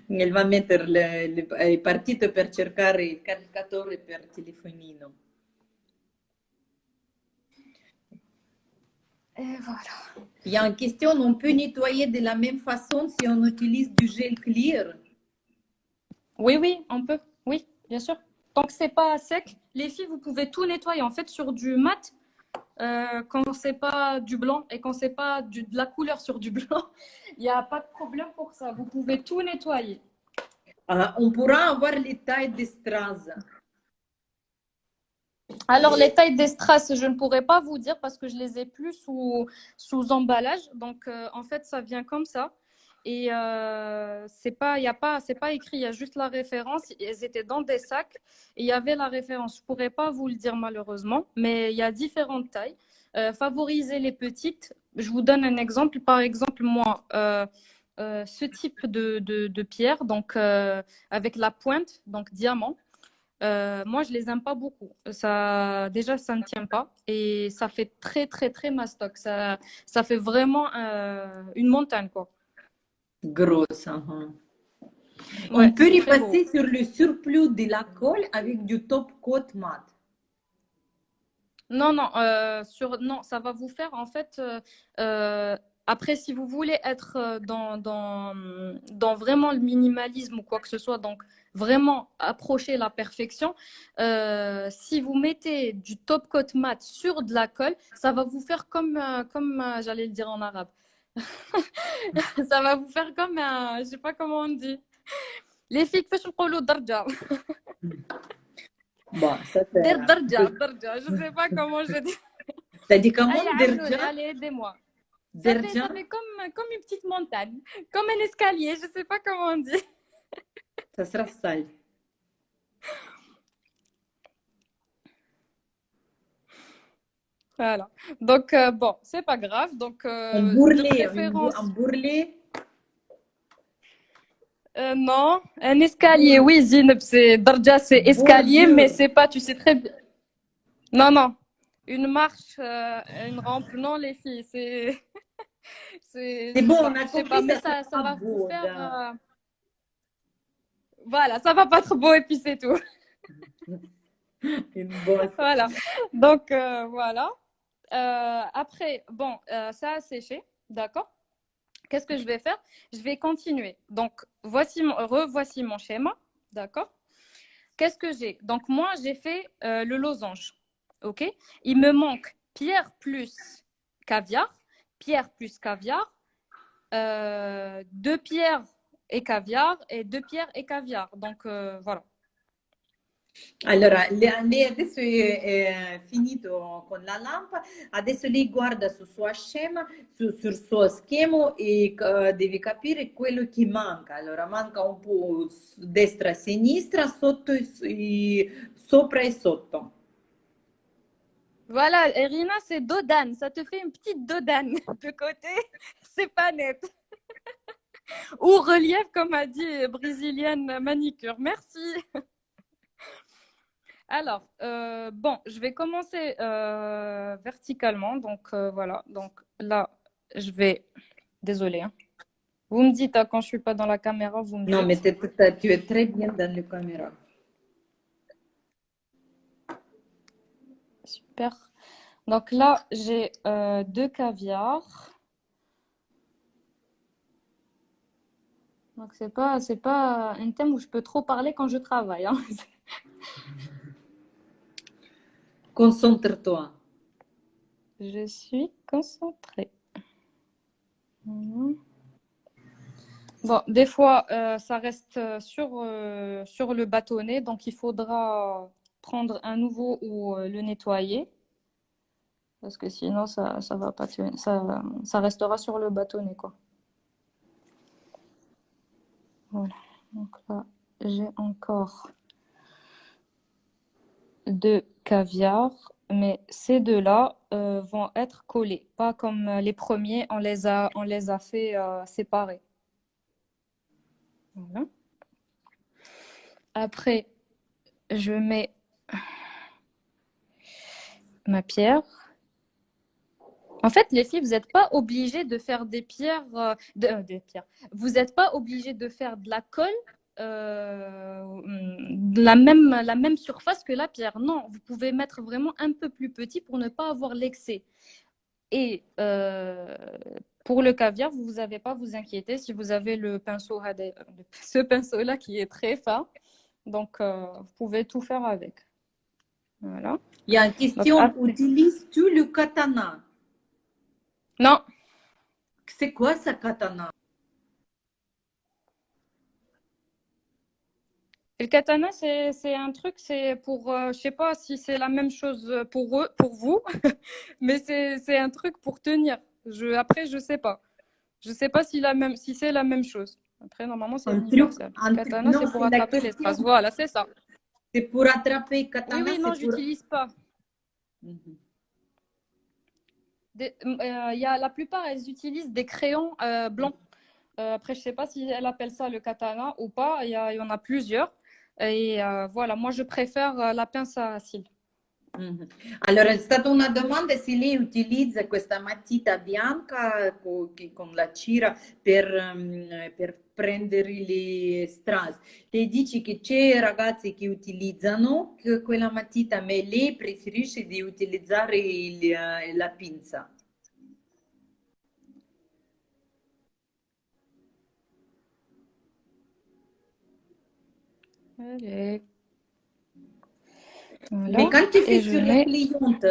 E va a mettere è partito per cercare il caricatore per telefonino. Et voilà. Il y a une question, on peut nettoyer de la même façon si on utilise du gel clear? Oui, oui, on peut. Oui, bien sûr. Tant que c'est pas sec, les filles, vous pouvez tout nettoyer. En fait, sur du mat, quand c'est pas du blanc et quand c'est pas de la couleur sur du blanc, il n'y a pas de problème pour ça. Vous pouvez tout nettoyer. On pourra avoir les tailles de strass. Alors, les tailles des strass, je ne pourrais pas vous dire parce que je les ai plus sous emballage. Donc, en fait, ça vient comme ça. Et c'est pas écrit, il y a juste la référence. Elles étaient dans des sacs et il y avait la référence. Je pourrais pas vous le dire malheureusement, mais il y a différentes tailles. Favorisez les petites. Je vous donne un exemple. Par exemple, moi, ce type de pierre, donc avec la pointe, donc diamant. Moi, je les aime pas beaucoup. Ça, déjà, ça ne tient pas et ça fait très, très, très mastoc. Ça fait vraiment une montagne, quoi. Grosse. Uh-huh. On Ouais, peut c'est très beau. repasser sur le surplus de la colle avec du top coat mat. Non, non, non, ça va vous faire en fait. Après, si vous voulez être dans vraiment le minimalisme ou quoi que ce soit, donc vraiment approcher la perfection, si vous mettez du top coat mat sur de la colle, ça va vous faire comme j'allais le dire en arabe. Ça va vous faire comme un, je sais pas comment on dit. Les filles, كيفاش نقولوا درجة. Bon, ça درجة, je sais pas comment je dis. t'as dit comment? Allez, Arnoul, allez, aidez-moi. Ça Derja? fait comme une petite montagne, comme un escalier, je sais pas comment on dit. Ça sera sale. Voilà. Donc, bon, c'est pas grave. Donc, Un de bourrelet, un préférence, bourrelet. non. Un escalier, oui, Zineb, c'est Darja, c'est escalier, mais Bordure. c'est pas, tu sais très bien. Non, non. Une marche, une rampe, non, les filles, c'est. C'est Je bon, sais on pas, a je sais pas, compris, mais ça sera ça pas va vous beau. faire. Voilà, ça va pas être beau et puis c'est tout. Une bosse. Voilà. Donc, voilà. Après, bon, ça a séché, d'accord? Qu'est-ce que je vais faire? Je vais continuer. Donc, revoici mon schéma, d'accord? Qu'est-ce que j'ai? Donc, moi, j'ai fait le losange, ok? Il me manque pierre plus caviar, pierre plus caviar, deux pierres et caviar et deux pierres et caviar. Donc, voilà. Allora, lei adesso è finito con la lampa, adesso lei guarda sul suo schema, sul suo schema e devi capire quello che manca. Allora, manca un po' destra e sinistra, sotto sopra e sotto. Voilà, Irina, c'est dodane. Ça te fait une petite dodane de côté. C'est pas net. Ou relief, comme a dit brésilienne manicure. Merci. Alors, bon, je vais commencer verticalement. Donc, voilà. Donc, là, je vais... Désolée, hein. Vous me dites, hein, quand je suis pas dans la caméra, vous me Non, mais dites. tu es très bien dans la caméra. Super. Donc là, j'ai deux caviars. Donc, c'est pas un thème où je peux trop parler quand je travaille, hein. Concentre-toi. Je suis concentrée. Mhm. Bon, des fois, ça reste sur le bâtonnet, donc il faudra prendre un nouveau ou le nettoyer, parce que sinon, ça va pas tenir, ça restera sur le bâtonnet, quoi. Voilà. Donc là, j'ai encore deux caviars, mais ces deux-là vont être collés, pas comme les premiers, on les a fait séparer. Voilà. Après, je mets ma pierre. En fait, les filles, vous n'êtes pas obligées de faire des pierres, des pierres. Vous n'êtes pas obligées de faire de la colle de la même surface que la pierre. Non, vous pouvez mettre vraiment un peu plus petit pour ne pas avoir l'excès. Et pour le caviar, vous n'avez pas à vous inquiéter si vous avez le pinceau, ce pinceau-là qui est très fin. Donc, vous pouvez tout faire avec. Voilà. Il y a une Donc, question, utilises-tu le katana? non, C'est quoi ça, katana? le katana, c'est un truc, c'est pour, je sais pas si c'est la même chose pour eux, pour vous, mais c'est un truc pour tenir. Après, je sais pas. Je sais pas si c'est la même chose. Après, normalement, c'est universel. Katana, Non, c'est pour c'est la attraper les strass. question. Voilà, c'est ça. C'est pour attraper Oui, katana, oui, non, c'est pour. j'utilise pas. Mhm. Il y a, la plupart, elles utilisent des crayons blancs. Après, je sais pas si elle appelle ça le katana ou pas. Il y en a plusieurs. Et voilà, moi, je préfère la pince à cils. Mhm. Allora, è stata una domanda se lei utilizza questa matita bianca con la cira per prendere le strass. Lei dice che c'è ragazzi che utilizzano quella matita, ma lei preferisce di utilizzare la pinza. Allez, Mais voilà. quand tu fais Et je sur les mets. clientes,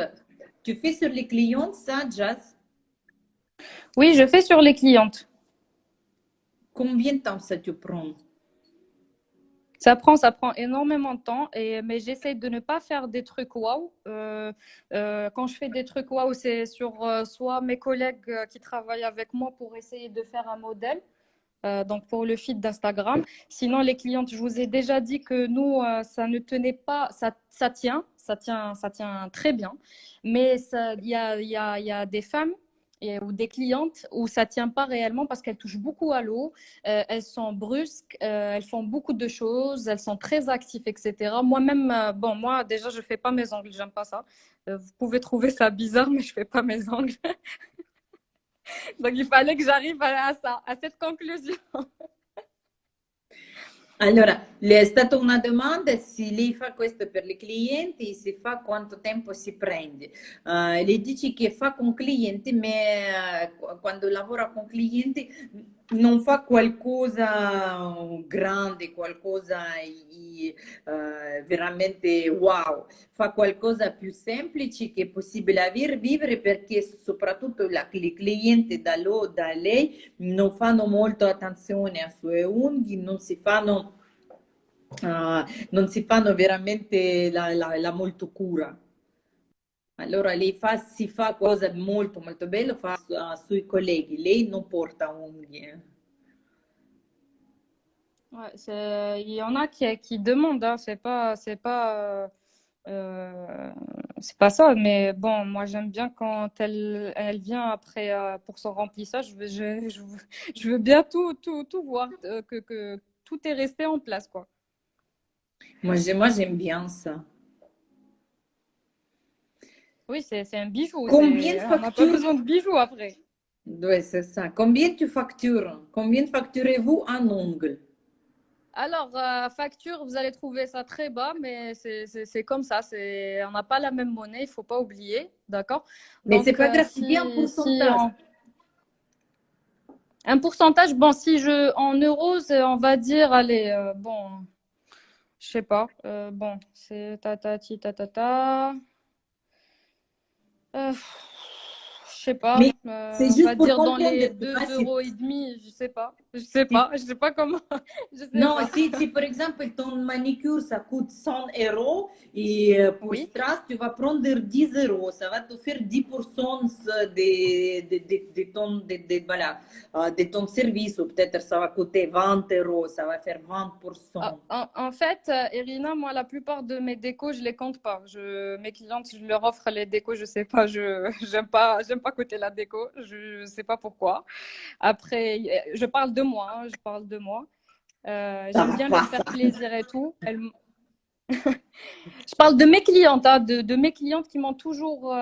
tu fais sur les clientes ça, Jazz? Oui, je fais sur les clientes. Combien de temps ça te prend? Ça prend énormément de temps, mais j'essaie de ne pas faire des trucs waouh. Quand je fais des trucs waouh, c'est sur soit mes collègues qui travaillent avec moi pour essayer de faire un modèle, donc pour le feed d'Instagram. Sinon, les clientes, je vous ai déjà dit que nous, ça ne tenait pas, ça tient très bien. Mais il y a des femmes ou des clientes où ça tient pas réellement parce qu'elles touchent beaucoup à l'eau, elles sont brusques, elles font beaucoup de choses, elles sont très actives, etc. Moi-même, bon, moi déjà, je fais pas mes ongles, j'aime pas ça. Vous pouvez trouver ça bizarre, mais je fais pas mes ongles. Donc il fallait que j'arrive à ça, à cette conclusion. Allora, le è stata una domanda se lei fa questo per le clienti, se fa quanto tempo si prende. Le dici che fa con clienti, ma quando lavora con clienti non fa qualcosa grande, qualcosa veramente wow, fa qualcosa più semplice che è possibile vivere perché soprattutto i clienti da lei non fanno molto attenzione ai suoi unghie, non si fanno veramente la molto cura. Allora si fa cosa molto molto bello, fa sui colleghi, lei non porta unghie. Ouais, il y en a qui demandent, hein, c'est pas, c'est pas ça, mais bon, moi j'aime bien quand elle vient après pour son remplissage. Je veux bien tout voir, que tout est resté en place, quoi. Moi, j'aime bien ça. Oui, c'est un bijou. Combien de On n'a pas factures? besoin de bijoux après. Oui, c'est ça. Combien tu factures? Combien facturez-vous un ongle? Alors, facture, vous allez trouver ça très bas, mais c'est comme ça. On n'a pas la même monnaie, il faut pas oublier, d'accord? Mais c'est Donc, pas grave, tu dis un pourcentage. un pourcentage, bon, si en euros, on va dire, allez, bon, je sais pas, bon, c'est ta. Euh, je sais pas, Mais c'est on va juste pour dire dans comprendre, les tu deux vois, euros et demi, si je sais pas comment, je sais non, pas. si par exemple ton manicure ça coûte 100 euros et pour Oui. strass tu vas prendre 10 euros, ça va te faire 10% voilà, de ton service ou peut-être ça va coûter 20 euros, ça va faire Ah, 20%. en fait, Irina, moi, la plupart de mes décos, je les compte pas. Mes clientes, je leur offre les décos, je sais pas, j'aime pas coûter la déco, je sais pas pourquoi. Après, je parle de moi, hein, je parle de moi. Ça J'aime va bien pas leur ça. faire plaisir et tout. Je parle de mes clientes, hein, de mes clientes qui m'ont toujours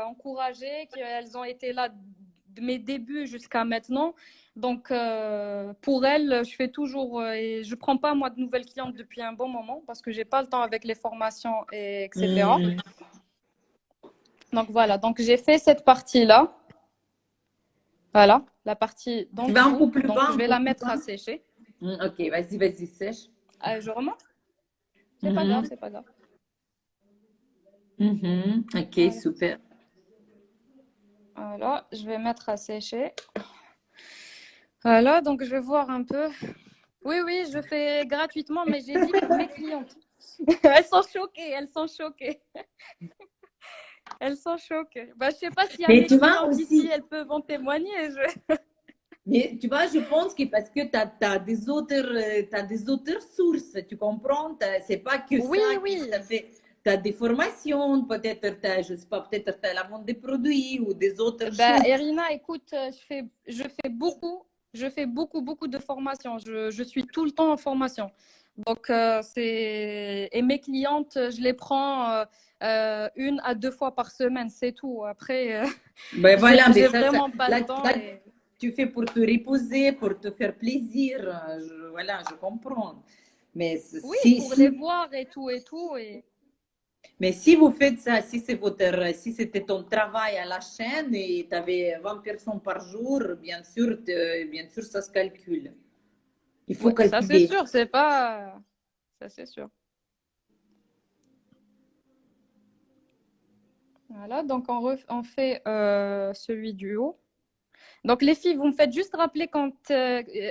encouragée, elles ont été là de mes débuts jusqu'à maintenant. Donc, pour elles, je fais toujours, et je prends pas moi de nouvelles clientes depuis un bon moment parce que j'ai pas le temps avec les formations et etc. Hmm. Donc voilà, donc j'ai fait cette partie-là, voilà, la partie d'en Tu vas un peu dessous. plus Donc bas, je un vais peu la plus mettre bas. à sécher. Ok, vas-y, sèche. Je remonte? C'est pas grave, Mhm. c'est pas grave. Mhm. Ok, Voilà. super. Voilà, je vais mettre à sécher. Voilà, donc je vais voir un peu. Oui, oui, je fais gratuitement, mais j'ai dit pour mes clientes. Elles sont choquées, elles sont choquées. Elles sont choquées. Bah, je sais pas s'il y a Mais mes tu vois clientes ici, aussi, elles peuvent en témoigner. mais tu vois, je pense que parce que t'as des autres sources, tu comprends? C'est pas que Oui, ça qui oui. ça fait. Tu as des formations, peut-être, je sais pas, peut-être tu as la vente des produits ou des autres Bah, choses. Irina, écoute, je fais beaucoup de formations. Je suis tout le temps en formation. Donc, et mes clientes, je les prends une à deux fois par semaine, c'est tout. Après, Ben voilà, mais j'ai vraiment pas le temps là, et tu fais pour te reposer, pour te faire plaisir. Voilà, je comprends. Mais oui, pour les voir et tout et tout. Et mais si vous faites ça, si c'était ton travail à la chaîne et tu avais 20 personnes par jour, bien sûr, ça se calcule. Il faut ouais, ça c'est calculer. sûr, c'est pas, ça c'est sûr. Voilà, donc on fait celui du haut. Donc les filles, vous me faites juste rappeler quand,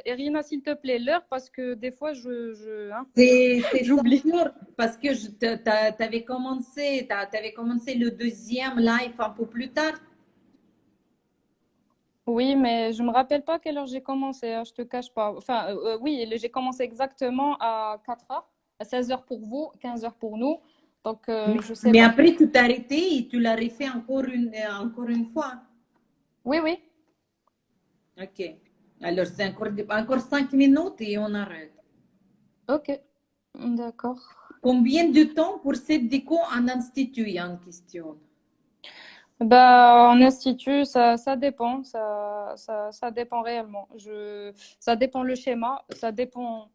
Irina, s'il te plaît, l'heure parce que des fois hein, C'est 5 j'oublie. heures parce que t'avais commencé le deuxième live un peu plus tard. Oui, mais je me rappelle pas quelle heure j'ai commencé, hein, je te cache pas. Enfin, oui, j'ai commencé exactement à 4 heures, à 16 heures pour vous, 15 heures pour nous. Donc, je sais Mais pas. après, tu t'es arrêté et tu l'as refait encore une fois. Oui, oui. Ok. Alors, c'est encore 5 minutes et on arrête. Ok. D'accord. Combien de temps pour cette déco en institut, il y a une question. Bah, en institut, ça dépend, ça dépend réellement. Ça dépend le schéma, ça dépend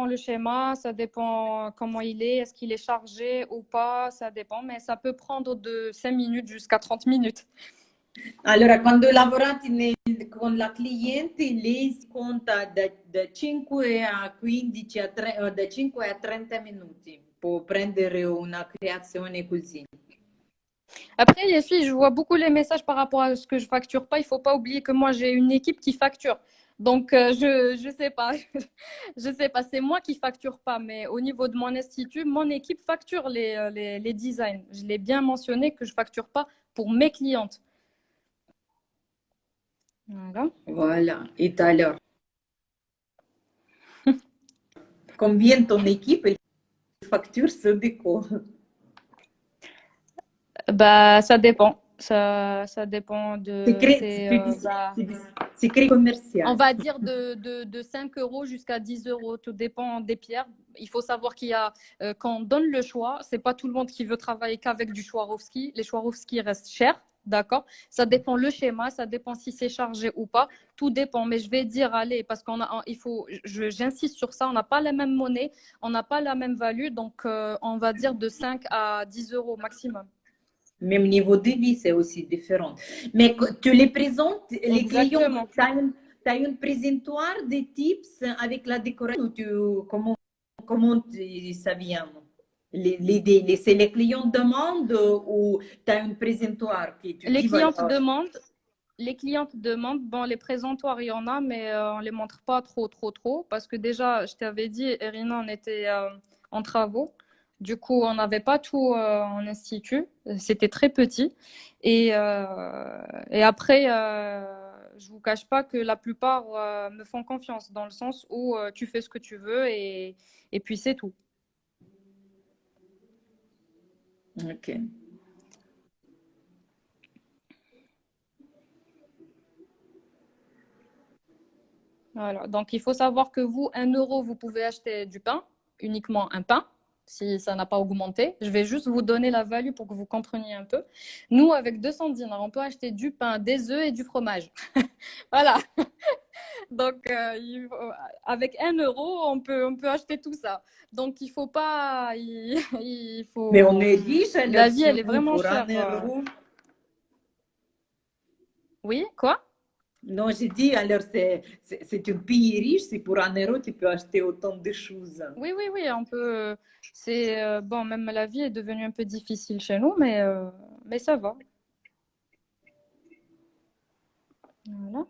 le schéma, ça dépend comment il est qu'il est chargé ou pas, ça dépend, mais ça peut prendre de 5 minutes jusqu'à 30 minutes. Allora, quando lavorate con la cliente, lei conta da 5 a 15, da 5 a 30 minuti può prendere una creazione così. Après, les filles, je vois beaucoup les messages par rapport à ce que je facture pas. Il faut pas oublier que moi, j'ai une équipe qui facture. Donc, je sais pas. Je sais pas. C'est moi qui facture pas. Mais au niveau de mon institut, mon équipe facture les designs. Je l'ai bien mentionné que je facture pas pour mes clientes. Voilà. Voilà. Et alors, combien ton équipe elle facture ce déco? Bah, ça dépend. Ça dépend de. Secret, C'est, secret on commercial. va dire de 5 euros jusqu'à 10 euros. Tout dépend des pierres. Il faut savoir qu'il y a, quand on donne le choix, c'est pas tout le monde qui veut travailler qu'avec du Swarovski. Les Swarovski restent chers. D'accord? Ça dépend le schéma, ça dépend si c'est chargé ou pas. Tout dépend. Mais je vais dire, allez, parce il faut, j'insiste sur ça, on n'a pas la même monnaie, on n'a pas la même value. Donc, on va dire de 5 à 10 euros maximum. Même niveau de vie, c'est aussi différent. Mais tu les présentes, les clients, Exactement. tu as, une présentoir des tips avec la décoration ou comment ça vient? L'idée, c'est les clients demandent ou tu as une présentoir qui tu Les dis, clientes voilà. demandent, les clientes demandent, bon, les présentoirs, il y en a, mais on les montre pas trop, parce que déjà, je t'avais dit, Irina, on était en travaux. Du coup, on n'avait pas tout en institut. C'était très petit. Et après, je vous cache pas que la plupart me font confiance dans le sens où tu fais ce que tu veux et puis c'est tout. Ok. Voilà. Donc, il faut savoir que vous, 1 euro, vous pouvez acheter du pain, uniquement un pain, si ça n'a pas augmenté. Je vais juste vous donner la value pour que vous compreniez un peu. Nous, avec 200 dinars, on peut acheter du pain, des œufs et du fromage. Voilà. Donc, avec 1 euro, on peut acheter tout ça. Donc, il faut pas. Il Mais on faut. est riche alors La vie, chez elle est vous vraiment pour un chère. euro. Oui, quoi? Non, j'ai dit alors c'est un pays riche, c'est pour un euro tu peux acheter autant de choses. Oui, oui, oui, on peut. C'est bon, même la vie est devenue un peu difficile chez nous, mais ça va. Voilà.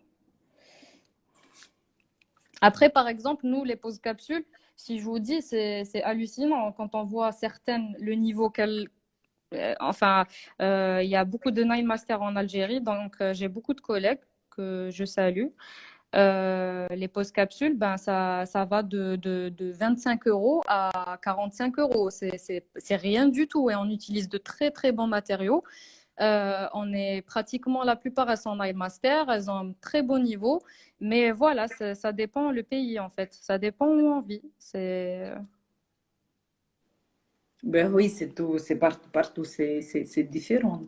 Après, par exemple, nous, les pauses capsules, si je vous dis, c'est hallucinant quand on voit certaines, le niveau qu'elles. Enfin, il y a beaucoup de Nine Masters en Algérie, donc j'ai beaucoup de collègues que je salue. Les pauses capsules, ben, ça va de 25 euros à 45 euros. C'est rien du tout et on utilise de très, très bons matériaux. On est pratiquement la plupart, elles sont en master, elles ont un très bon niveau, mais voilà, ça dépend le pays en fait, ça dépend où on vit. C'est Ben oui, c'est tout, c'est partout, c'est différent.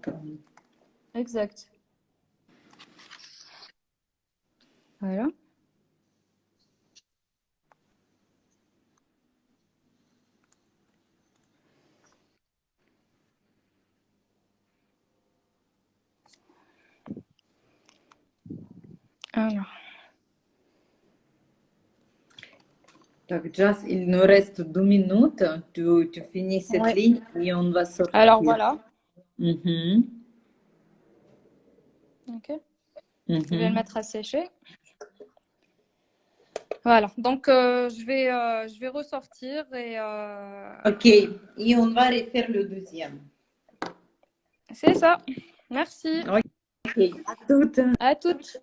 exact. Voilà. Alors, Donc, Jas, il nous reste 2 minutes. Tu finis cette ouais. ligne et on va Alors sortir. voilà. Mhm, Ok. Je vais le mhm. mettre à sécher. Voilà. Donc je vais ressortir et Ok, et on va refaire le deuxième. c'est ça. Merci. Ok, à toutes. À toutes.